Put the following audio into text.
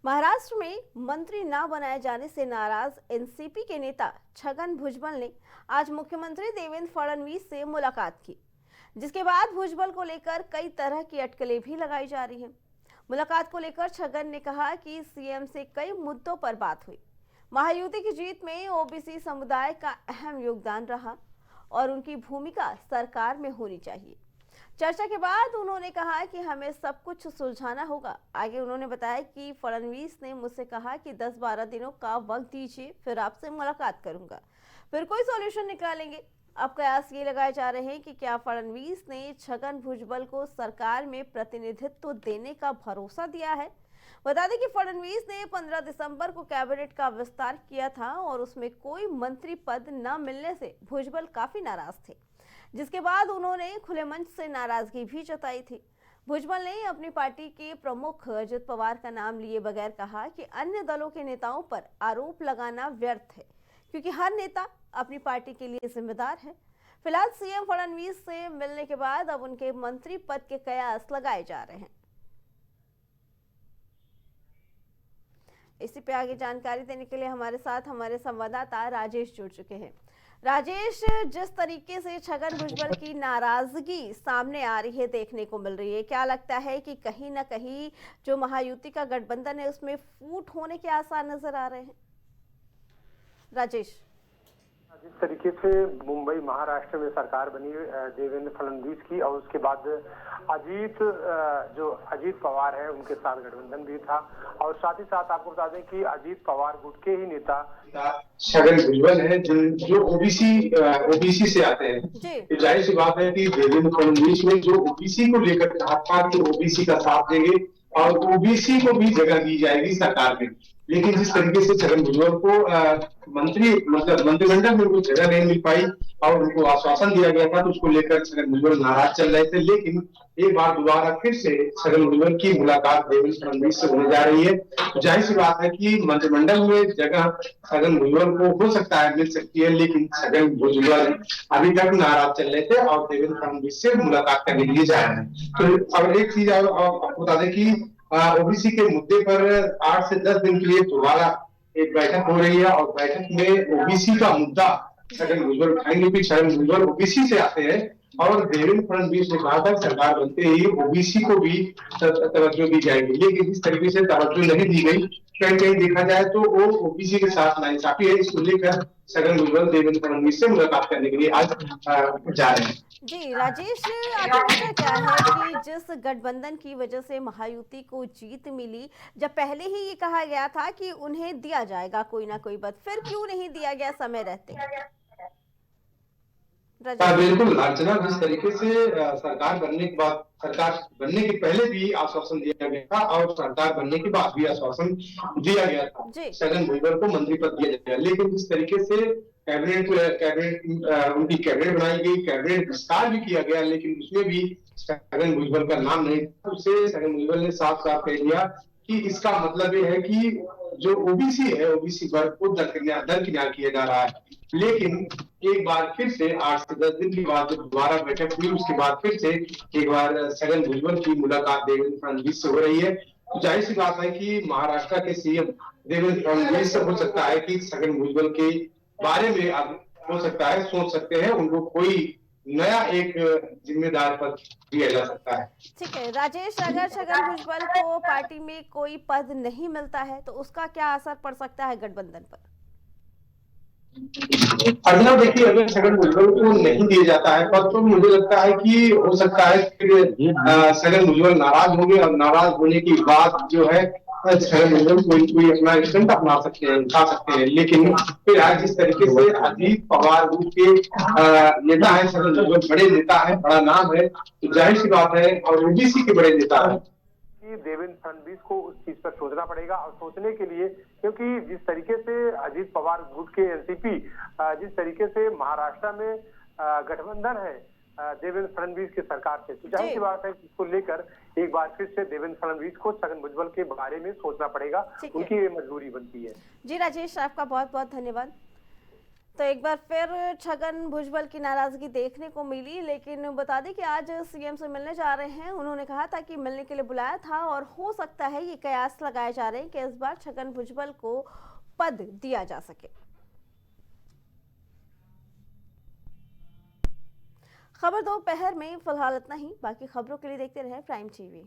महाराष्ट्र में मंत्री न बनाए जाने से नाराज एनसीपी के नेता छगन भुजबल ने आज मुख्यमंत्री देवेंद्र फडणवीस से मुलाकात की, जिसके बाद भुजबल को लेकर कई तरह की अटकलें भी लगाई जा रही हैं। मुलाकात को लेकर छगन ने कहा कि सीएम से कई मुद्दों पर बात हुई। महायुति की जीत में ओबीसी समुदाय का अहम योगदान रहा और उनकी भूमिका सरकार में होनी चाहिए। चर्चा के बाद उन्होंने कहा कि हमें सब कुछ सुलझाना होगा। आगे उन्होंने बताया कि फडणवीस ने मुझसे कहा कि 10-12 दिनों का वक्त दीजिए, फिर आपसे मुलाकात करूंगा, फिर कोई सॉल्यूशन निकालेंगे। अब कयास ये लगाए जा रहे हैं कि क्या फडणवीस ने छगन भुजबल को सरकार में प्रतिनिधित्व देने का भरोसा दिया है। बता दें कि फडणवीस ने 15 दिसंबर को कैबिनेट का विस्तार किया था और उसमें कोई मंत्री पद न मिलने से भुजबल काफी नाराज थे, जिसके बाद उन्होंने खुले मंच से नाराजगी भी जताई थी। भुजबल ने अपनी पार्टी के प्रमुख अजित पवार का नाम लिए बगैर कहा कि अन्य दलों के नेताओं पर आरोप लगाना व्यर्थ है, क्योंकि हर नेता अपनी पार्टी के लिए जिम्मेदार है। फिलहाल सीएम फडणवीस से मिलने के बाद अब उनके मंत्री पद के कयास लगाए जा रहे हैं। इसी पे आगे जानकारी देने के लिए हमारे साथ हमारे संवाददाता राजेश जुड़ चुके हैं। राजेश, जिस तरीके से छगन भुजबल की नाराजगी सामने आ रही है, देखने को मिल रही है, क्या लगता है कि कहीं ना कहीं जो महायुति का गठबंधन है उसमें फूट होने के आसार नजर आ रहे हैं? राजेश, जिस तरीके से मुंबई महाराष्ट्र में सरकार बनी देवेंद्र फडणवीस की और उसके बाद अजीत पवार है उनके साथ गठबंधन भी था, और साथ ही साथ आपको बता दें कि अजीत पवार गुट के ही नेता छगन भुजबल है जो ओबीसी से आते हैं। जाहिर सी बात है कि देवेंद्र फडणवीस ने जो ओबीसी को लेकर कहा था कि ओबीसी का साथ देंगे और ओबीसी को भी जगह दी जाएगी सरकार में, लेकिन जिस तरीके से छगन भुजबल को मंत्रिमंडल में उनको जगह नहीं मिल पाई और उनको आश्वासन दिया गया था, तो उसको लेकर छगन भुजबल नाराज चल रहे थे। लेकिन एक बार दोबारा फिर से छगन भुजबल की मुलाकात देवेंद्र फडणवीस से होने जा रही है, तो जाहिर सी बात है कि मंत्रिमंडल में जगह छगन भुजबल को हो सकता है मिल सकती है, लेकिन छगन भुजबल अभी तक नाराज चल रहे थे और देवेंद्र फडणवीस से मुलाकात करने के लिए जा रहे हैं। तो अब एक चीज आपको बता दें कि ओबीसी के मुद्दे पर 8 से 10 दिन के लिए दोबारा एक बैठक हो रही है और बैठक में ओबीसी का मुद्दा छगन भुजबल उठाएंगे कि छगन भुजबल ओबीसी से आते हैं और देवेंद्र फडणवीस ने कहा था सरकार बनते ही ओबीसी को भी तवज्जो दी जाएगी, लेकिन इस तरीके से तवज्जो नहीं दी गई। कहीं कहीं देखा जाए तो वो ओबीसी के साथ नाइंसाफी है। इसको लेकर छगन भुजबल देवेंद्र फडणवीस से मुलाकात करने के लिए आज जा रहे हैं। जी राजेश, आखिर वजह क्या है कि जिस गठबंधन की वजह से महायुति को जीत मिली, जब पहले ही ये कहा गया था कि उन्हें दिया जाएगा कोई ना कोई पद, फिर क्यों नहीं दिया गया समय रहते? बिल्कुल अर्चना, जिस तरीके से सरकार बनने के पहले भी आश्वासन दिया गया था और सरकार बनने के बाद भी आश्वासन दिया गया था छगन भुजबल को मंत्री पद दिया जाएगा, लेकिन जिस तरीके से उनकी कैबिनेट बनाई गई, कैबिनेट विस्तार भी किया गया, लेकिन उसमें भी छगन भुजबल का नाम नहीं था। उससे छगन भुजबल ने साफ साफ कह दिया कि इसका मतलब ये है कि जो ओबीसी है, ओबीसी वर्ग को दरकिनार किया जा रहा है। लेकिन एक बार फिर से 8 से 10 दिन के बाद जब दोबारा बैठक हुई, उसके बाद फिर से एक बार छगन भुजबल की मुलाकात देवेंद्र फडणवीस से हो रही है। तो जाहिर सी बात है कि महाराष्ट्र के सीएम देवेंद्र फडणवीस से हो सकता है कि छगन भुजबल के बारे में अब हो सकता है सोच सकते हैं उनको कोई नया एक जिम्मेदार पद दिया जा सकता है। ठीक है राजेश, अगर छगन भुजबल को पार्टी में कोई पद नहीं मिलता है तो उसका क्या असर पड़ सकता है गठबंधन पर? अर्चना देखिए, अगर छगन भुजबल को नहीं दिया जाता है पद तो मुझे लगता है कि हो सकता है फिर छगन भुजबल नाराज होंगे और नाराज होने की बात जो है छगन भुजबल कोई अपना स्टैंड अपना सकते हैं, उठा सकते हैं। लेकिन फिर आज जिस तरीके से अजीत पवार ग्रुप के नेता है छगन भुजबल, बड़े नेता है, बड़ा नाम है, तो जाहिर सी बात है और ओबीसी के बड़े नेता है कि देवेंद्र फडणवीस को उस चीज पर सोचना पड़ेगा, और सोचने के लिए क्योंकि जिस तरीके से अजीत पवार गुट के एनसीपी जिस तरीके से महाराष्ट्र में गठबंधन है देवेंद्र फडणवीस की सरकार से, तो जाहिर सी बात है इसको लेकर एक बार फिर से देवेंद्र फडणवीस को छगन भुजबल के बारे में सोचना पड़ेगा, उनकी ये मजबूरी बनती है। जी राजेश, आपका बहुत बहुत धन्यवाद। तो एक बार फिर छगन भुजबल की नाराजगी देखने को मिली, लेकिन बता दें कि आज सीएम से मिलने जा रहे हैं। उन्होंने कहा था कि मिलने के लिए बुलाया था और हो सकता है ये कयास लगाए जा रहे हैं कि इस बार छगन भुजबल को पद दिया जा सके। खबर दोपहर में फिलहाल इतना ही। बाकी खबरों के लिए देखते रहें प्राइम टीवी।